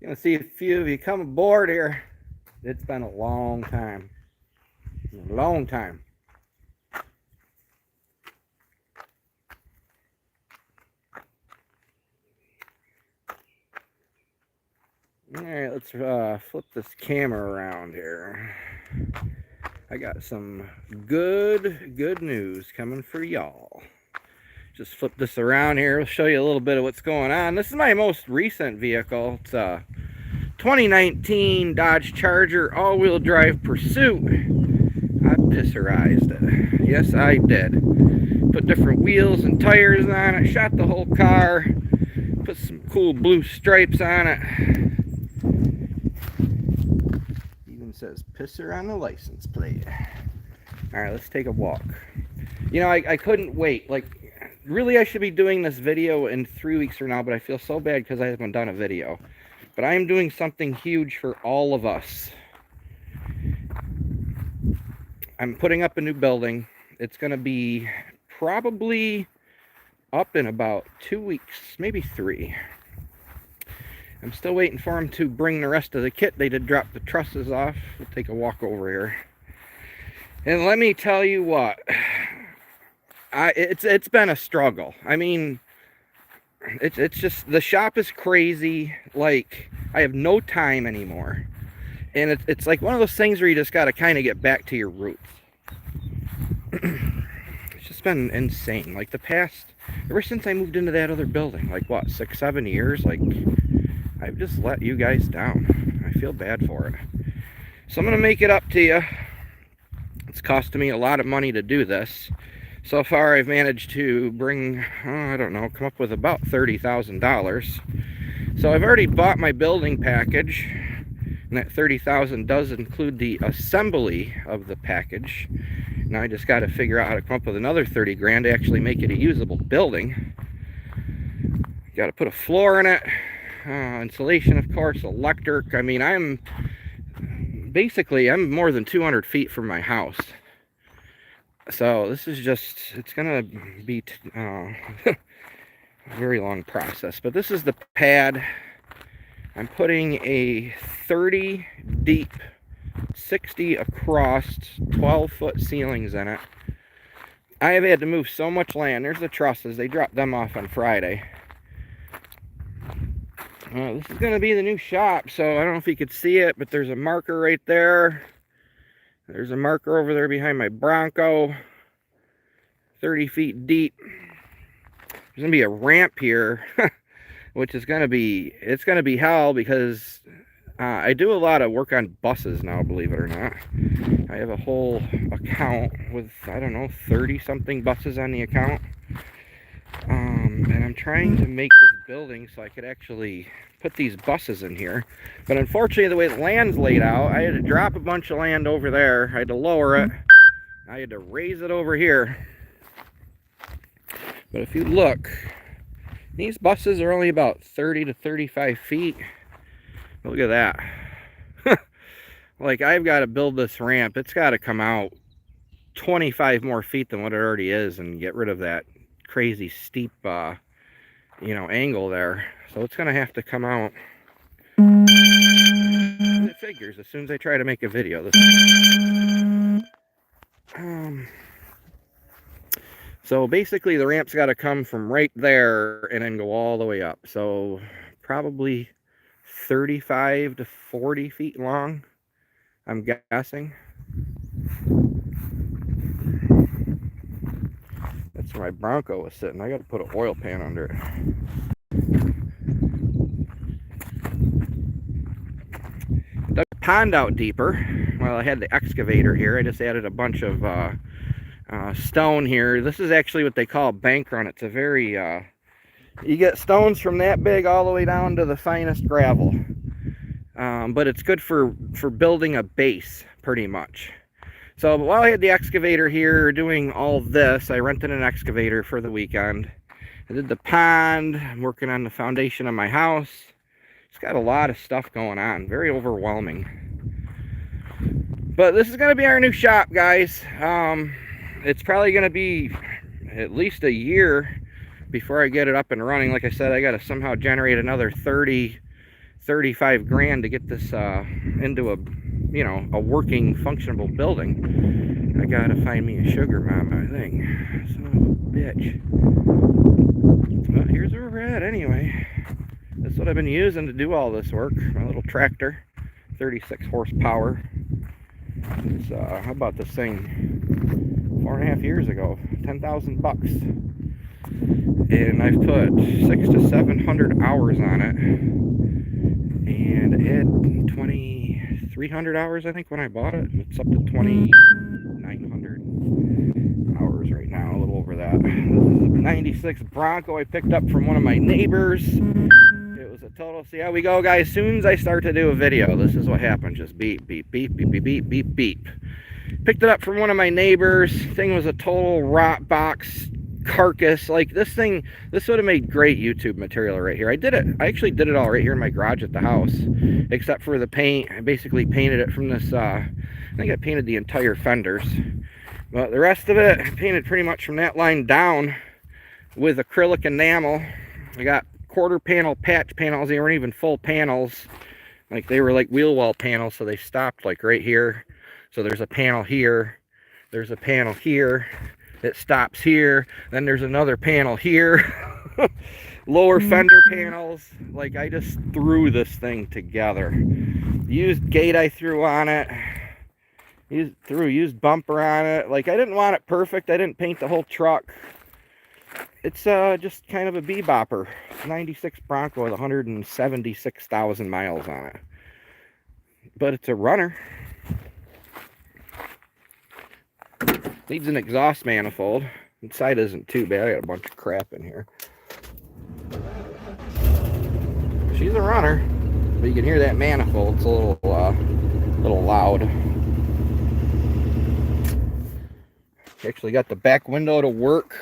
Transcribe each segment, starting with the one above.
Gonna see a few of you come aboard here. It's been a long time. A long time. Alright, let's flip this camera around here. I got some good news coming for y'all. Just flip this around here. We'll show you a little bit of what's going on. This is my most recent vehicle. It's a 2019 Dodge Charger all-wheel drive Pursuit. I disserized it. Yes, I did. Put different wheels and tires on it. Shot the whole car. Put some cool blue stripes on it. Even says pisser on the license plate. Alright, let's take a walk. You know, I couldn't wait. Like, really I should be doing this video in 3 weeks from now, but I feel so bad because I haven't done a video. But I am doing something huge for all of us. I'm putting up a new building. It's going to be probably up in about 2 weeks, maybe 3. I'm still waiting for them to bring the rest of the kit. They did drop the trusses off. We'll take a walk over here. And let me tell you what, it's been a struggle. I mean, it's just, the shop is crazy. Like, I have no time anymore. And it's like one of those things where you just got to kind of get back to your roots. It's just been insane. Like the past, ever since I moved into that other building, like what, 6, 7 years, like I've just let you guys down. I feel bad for it. So I'm going to make it up to you. It's costing me a lot of money to do this. So far I've managed to bring, I don't know, come up with about $30,000. So I've already bought my building package. And that $30,000 does include the assembly of the package. Now I just got to figure out how to come up with another 30 grand to actually make it a usable building. Got to put a floor in it, insulation, of course, electric. I mean, I'm more than 200 feet from my house. So this is just, it's gonna be a very long process. But this is the pad. I'm putting a 30 deep, 60 across, 12-foot ceilings in it. I have had to move so much land. There's the trusses. They dropped them off on Friday. This is going to be the new shop, so I don't know if you could see it, but there's a marker right there. There's a marker over there behind my Bronco. 30 feet deep. There's going to be a ramp here. Which is going to be, it's going to be hell because I do a lot of work on buses now, believe it or not. I have a whole account with, I don't know, 30-something buses on the account. And I'm trying to make this building so I could actually put these buses in here. But unfortunately, the way the land's laid out, I had to drop a bunch of land over there. I had to lower it. I had to raise it over here. But if you look, these buses are only about 30 to 35 feet. Look at that. Like, I've got to build this ramp. It's got to come out 25 more feet than what it already is and get rid of that crazy steep, angle there. So it's going to have to come out. And it figures as soon as I try to make a video. This So basically the ramp's got to come from right there and then go all the way up. So probably 35 to 40 feet long, I'm guessing. That's where my Bronco was sitting. I got to put an oil pan under it. Dug the pond out deeper. Well, I had the excavator here. I just added a bunch of stone here. This is actually what they call a bank run. It's a very you get stones from that big all the way down to the finest gravel, but it's good for building a base pretty much. So while I had the excavator here doing all this, I rented an excavator for the weekend. I did the pond. I'm working on the foundation of my house. It's got a lot of stuff going on, very overwhelming. But this is going to be our new shop, guys. It's probably going to be at least a year before I get it up and running. Like I said, I got to somehow generate another 30 35 grand to get this into a, you know, a working, functional building. I gotta find me a sugar mama thing. Son of a bitch. Well, here's where we're at anyway. That's what I've been using to do all this work. My little tractor, 36 horsepower. It's, how about this thing? 4.5 years ago, 10,000 bucks. And I've put 600 to 700 hours on it. And it had 2,300 hours, I think, when I bought it. It's up to 2,900 hours right now, a little over that. This is a 96 Bronco I picked up from one of my neighbors. It was a total, see how we go, guys. As soon as I start to do a video, this is what happens. Just beep, beep, beep, beep, beep, beep, beep, beep. Picked it up from one of my neighbors. Thing was a total rot box carcass. Like this thing, this would have made great YouTube material right here. I I actually did it all right here in my garage at the house, except for the paint. I basically painted it from this, I think I painted the entire fenders. But the rest of it, I painted pretty much from that line down with acrylic enamel. I got quarter panel patch panels. They weren't even full panels. Like they were like wheel well panels, so they stopped like right here. So there's a panel here. There's a panel here. It stops here. Then there's another panel here. Lower fender panels. Like I just threw this thing together. Used gate I threw on it. Used bumper on it. Like I didn't want it perfect. I didn't paint the whole truck. It's just kind of a bebopper. 96 Bronco with 176,000 miles on it. But it's a runner. Needs an exhaust manifold. Inside isn't too bad. I got a bunch of crap in here. She's a runner. But you can hear that manifold. It's a little loud. Actually got the back window to work.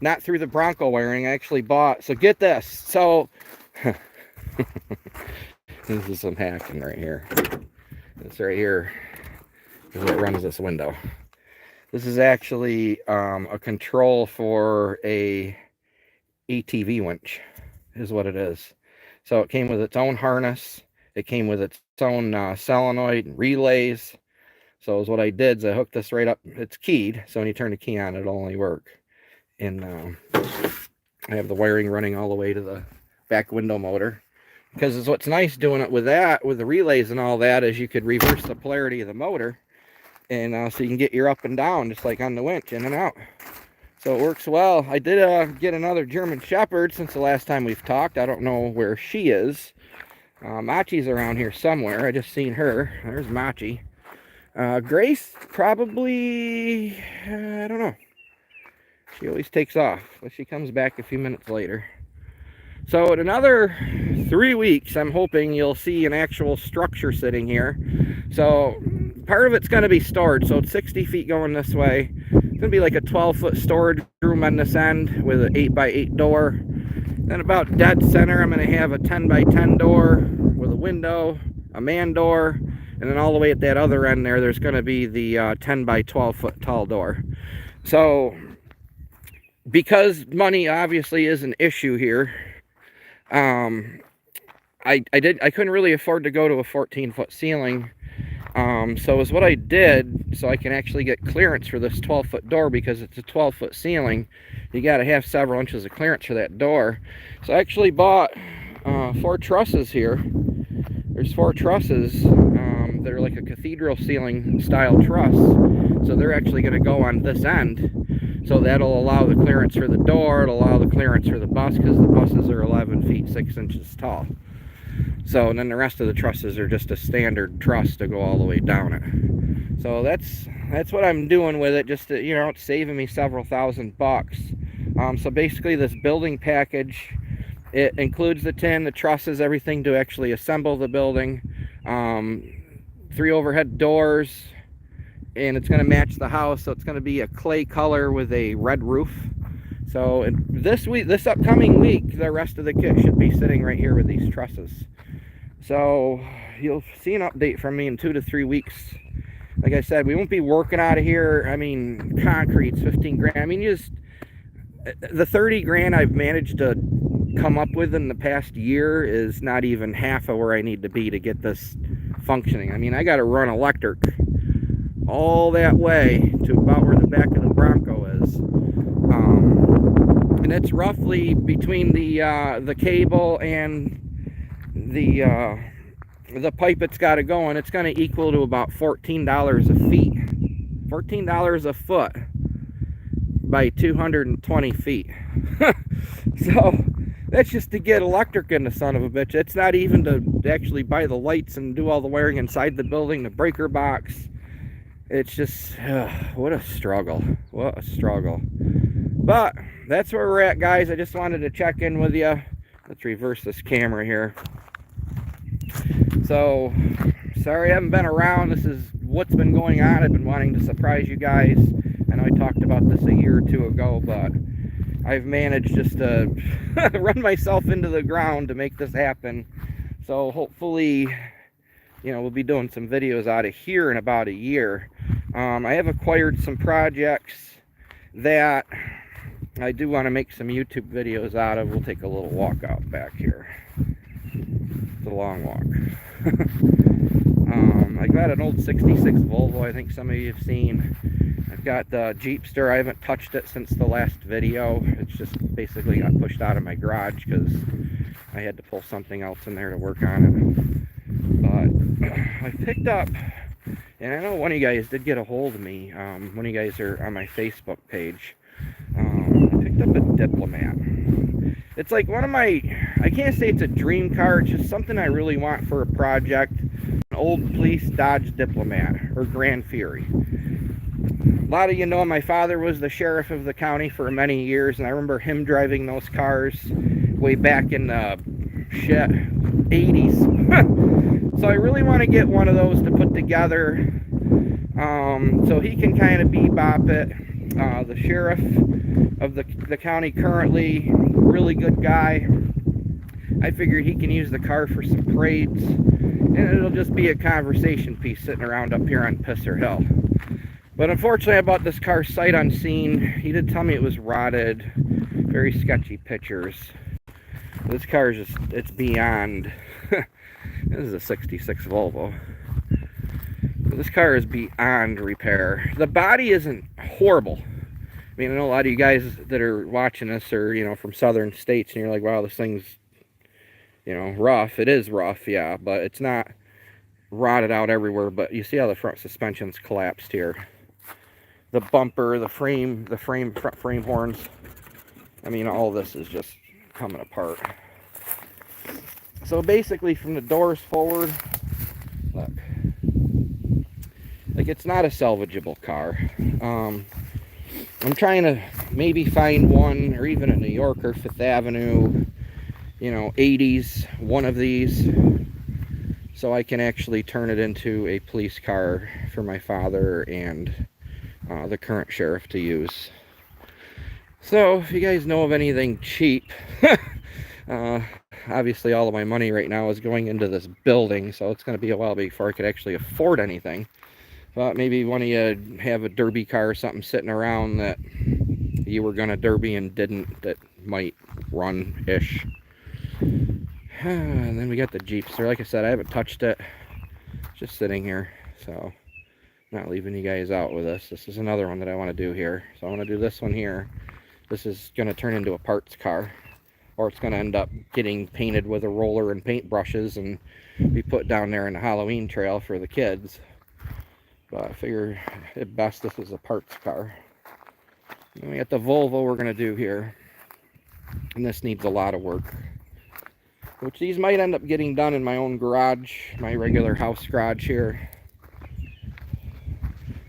Not through the Bronco wiring. I actually bought. So get this. So this is some hacking right here. This right here is what runs this window. This is actually a control for a ATV winch, is what it is. So it came with its own harness. It came with its own solenoid and relays. So is what I did is I hooked this right up. It's keyed, so when you turn the key on, it'll only work. And I have the wiring running all the way to the back window motor. Because what's nice doing it with that, with the relays and all that, is you could reverse the polarity of the motor. And so you can get your up and down, just like on the winch, in and out. So it works well. I did get another German Shepherd since the last time we've talked. I don't know where she is. Machi's around here somewhere. I just seen her. There's Machi. Grace, probably, I don't know. She always takes off, but she comes back a few minutes later. So in another 3 weeks, I'm hoping you'll see an actual structure sitting here. So part of it's going to be stored. So it's 60 feet going this way. It's going to be like a 12-foot storage room on this end with an 8x8 door. Then about dead center, I'm going to have a 10x10 door with a window, a man door. And then all the way at that other end there's going to be the 10x12 foot tall door. So because money obviously is an issue here, I couldn't really afford to go to a 14-foot ceiling. So is what I did, so I can actually get clearance for this 12-foot door, because it's a 12-foot ceiling. You got to have several inches of clearance for that door. So I actually bought 4 trusses here. There's 4 trusses. They're like a cathedral ceiling style truss. So they're actually going to go on this end. So that'll allow the clearance for the door. It'll allow the clearance for the bus, because the buses are 11 feet 6 inches tall. So, and then the rest of the trusses are just a standard truss to go all the way down it. So that's what I'm doing with it, just to, you know, it's saving me several $1,000s. So basically this building package, it includes the tin, the trusses, everything to actually assemble the building, 3 overhead doors, and it's going to match the house. So it's going to be a clay color with a red roof. So this upcoming week, the rest of the kit should be sitting right here with these trusses. So you'll see an update from me in 2 to 3 weeks. Like I said, we won't be working out of here. I mean, concrete's 15 grand. I mean, just the 30 grand I've managed to come up with in the past year is not even half of where I need to be to get this functioning. I mean, I got to run electric all that way to about where the back of the Bronco is. And it's roughly between the cable and the pipe it's got to go in, it's going to equal to about $14 a feet. $14 a foot by 220 feet. So that's just to get electric in the son of a bitch. It's not even to actually buy the lights and do all the wiring inside the building, the breaker box. It's just, what a struggle. What a struggle. But that's where we're at, guys. I just wanted to check in with you. Let's reverse this camera here. So, sorry I haven't been around. This is what's been going on. I've been wanting to surprise you guys. I know I talked about this a year or two ago, but I've managed just to run myself into the ground to make this happen. So hopefully, you know, we'll be doing some videos out of here in about a year. I have acquired some projects that I do want to make some YouTube videos out of. We'll take a little walk out back here. It's a long walk. I got an old 66 Volvo, I think some of you have seen. I've got the Jeepster. I haven't touched it since the last video. It's just basically got pushed out of my garage because I had to pull something else in there to work on it. But I picked up, and I know one of you guys did get a hold of me. One of you guys are on my Facebook page. I picked up a Diplomat. It's like one of my, I can't say it's a dream car, it's just something I really want for a project. An old police Dodge Diplomat, or Grand Fury. A lot of you know my father was the sheriff of the county for many years, and I remember him driving those cars way back in the 80s. So I really want to get one of those to put together, so he can kind of bebop it. The sheriff of the county currently, really good guy. I figured he can use the car for some parades, and it'll just be a conversation piece sitting around up here on Pisser Hill. But unfortunately, I bought this car sight unseen. He did tell me it was rotted. Very sketchy pictures. This car is just, it's beyond. This is a 66 Volvo. This car is beyond repair. The body isn't horrible. I mean, I know a lot of you guys that are watching this are, you know, from southern states, and you're like, wow, this thing's, you know, rough. It is rough, yeah, but it's not rotted out everywhere. But you see how the front suspension's collapsed here. The bumper, the front frame horns. I mean, all this is just coming apart. So basically, from the doors forward, look, like, it's not a salvageable car. I'm trying to maybe find one, or even a New Yorker, 5th Avenue, you know, 80s, one of these, so I can actually turn it into a police car for my father and the current sheriff to use. So if you guys know of anything cheap, obviously all of my money right now is going into this building, so it's going to be a while before I could actually afford anything. But maybe one of you have a derby car or something sitting around that you were going to derby and didn't, that might run-ish. And then we got the Jeepster. Like I said, I haven't touched it. It's just sitting here, so not leaving you guys out with this. This is another one that I want to do here. So I want to do this one here. This is going to turn into a parts car, or it's going to end up getting painted with a roller and paint brushes and be put down there in the Halloween trail for the kids. But I figure at best this is a parts car. And we got the Volvo we're going to do here. And this needs a lot of work. Which these might end up getting done in my own garage, my regular house garage here.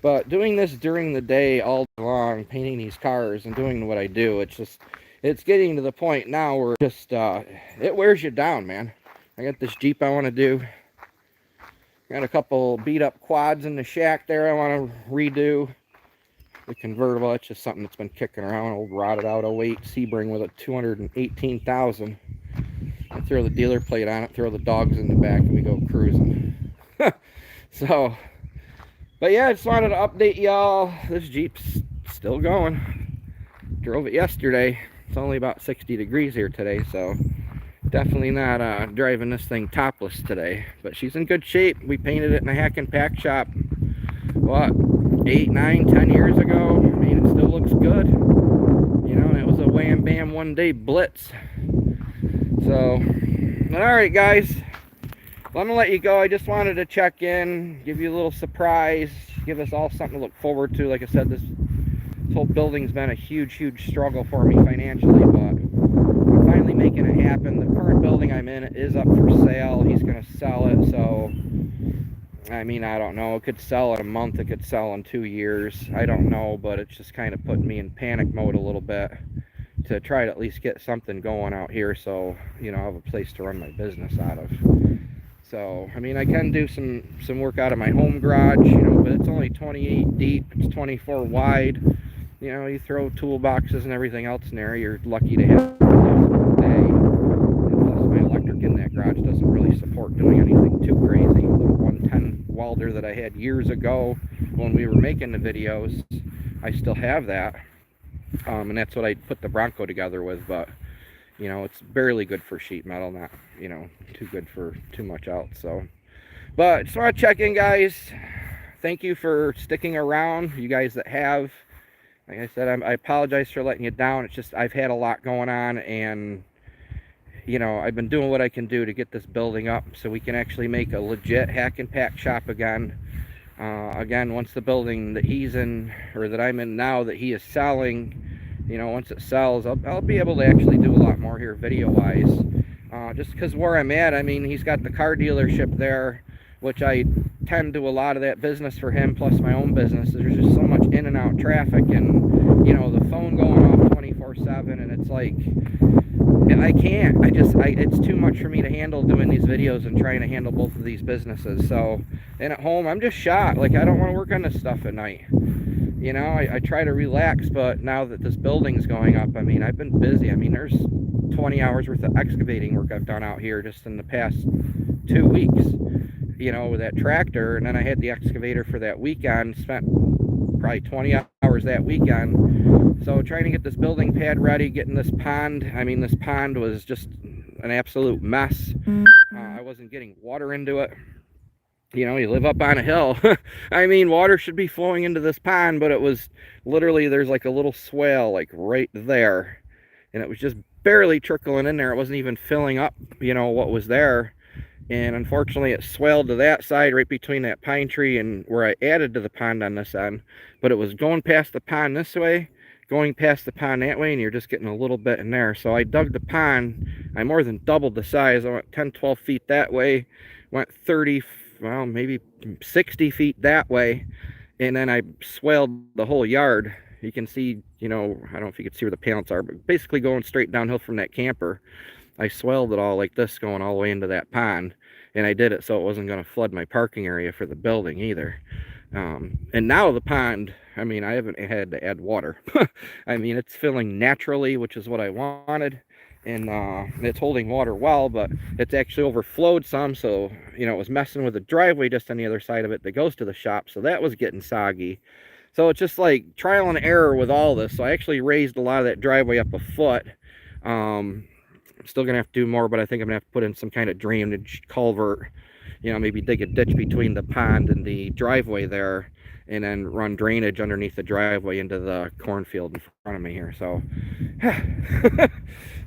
But doing this during the day all day long, painting these cars and doing what I do, it's getting to the point now where just, it wears you down, man. I got this Jeep I want to do. Got a couple beat up quads in the shack there I want to redo. The convertible, it's just something that's been kicking around. Old rotted out 08 Sebring with a 218,000. I throw the dealer plate on it, throw the dogs in the back, and we go cruising. So, but yeah, I just wanted to update y'all. This Jeep's still going. Drove it yesterday. It's only about 60 degrees here today, so definitely not driving this thing topless today. But she's in good shape. We painted it in a HackNpackShop, what, 8, 9, 10 years ago. I mean, it still looks good. You know, and it was a wham bam one day blitz. So, alright guys, well, I'm gonna let you go. I just wanted to check in, give you a little surprise, give us all something to look forward to. Like I said, this whole building's been a huge struggle for me financially, but I'm finally making it happen. The current building I'm in is up for sale. He's gonna sell it, so I mean, I don't know. It could sell in a month, it could sell in 2 years. I don't know, but it's just kind of putting me in panic mode a little bit to try to at least get something going out here, so, you know, I have a place to run my business out of. So, I mean, I can do some work out of my home garage, you know, but it's only 28 deep, it's 24 wide. You know, you throw toolboxes and everything else in there, you're lucky to have a day. And plus, my electric in that garage doesn't really support doing anything too crazy. The little 110 welder that I had years ago when we were making the videos, I still have that. And that's what I put the Bronco together with, but, you know, it's barely good for sheet metal, not, you know, too good for too much else. So, but just want to check in, guys. Thank you for sticking around, you guys that have. Like I said, I apologize for letting you down. It's just I've had a lot going on, and, you know, I've been doing what I can do to get this building up so we can actually make a legit HackNpackShop again. Again, once the building that he's in, or that I'm in now, that he is selling, you know, once it sells, I'll be able to actually do a lot more here video-wise. Just because where I'm at, I mean, he's got the car dealership there, which I tend to do a lot of that business for him, plus my own business. There's just so much in and out traffic, and, you know, the phone going off 24/7, and it's like, I can't. It's too much for me to handle doing these videos and trying to handle both of these businesses. So, and at home, I'm just shot. Like, I don't want to work on this stuff at night. You know, I try to relax, but now that this building's going up, I mean, I've been busy. I mean, there's 20 hours worth of excavating work I've done out here just in the past 2 weeks, you know, with that tractor. And then I had the excavator for that weekend, spent probably 20 hours that weekend. So trying to get this building pad ready, getting this pond. I mean, this pond was just an absolute mess. I wasn't getting water into it. You know, you live up on a hill. I mean, water should be flowing into this pond, but it was literally, there's like a little swale like right there, and it was just barely trickling in there. It wasn't even filling up, you know, what was there. And unfortunately it swelled to that side right between that pine tree and where I added to the pond on this end. But it was going past the pond this way, going past the pond that way, and you're just getting a little bit in there. So I dug the pond. I more than doubled the size. I went 10-12 feet that way, went 30, well, maybe 60 feet that way, and then I swelled the whole yard. You can see, you know, I don't know if you can see where the panels are, but basically going straight downhill from that camper, I swelled it all like this, going all the way into that pond. And I did it so it wasn't going to flood my parking area for the building either. And now the pond, I mean, I haven't had to add water. I mean, it's filling naturally, which is what I wanted. And it's holding water well, but it's actually overflowed some. So, you know, it was messing with the driveway just on the other side of it that goes to the shop. So that was getting soggy. So it's just like trial and error with all this. So I actually raised a lot of that driveway up a foot. I'm still gonna have to do more, but I think I'm gonna have to put in some kind of drainage culvert, you know, maybe dig a ditch between the pond and the driveway there, and then run drainage underneath the driveway into the cornfield in front of me here. So a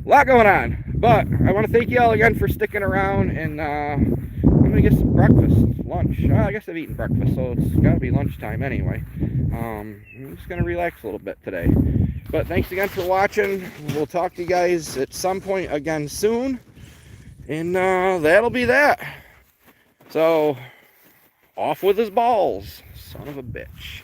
lot going on, but I want to thank you all again for sticking around, and I'm gonna get some breakfast, lunch. I guess I've eaten breakfast, so it's got to be lunchtime anyway. I'm just gonna relax a little bit today. But thanks again for watching. We'll talk to you guys at some point again soon. And that'll be that. So, off with his balls. Son of a bitch.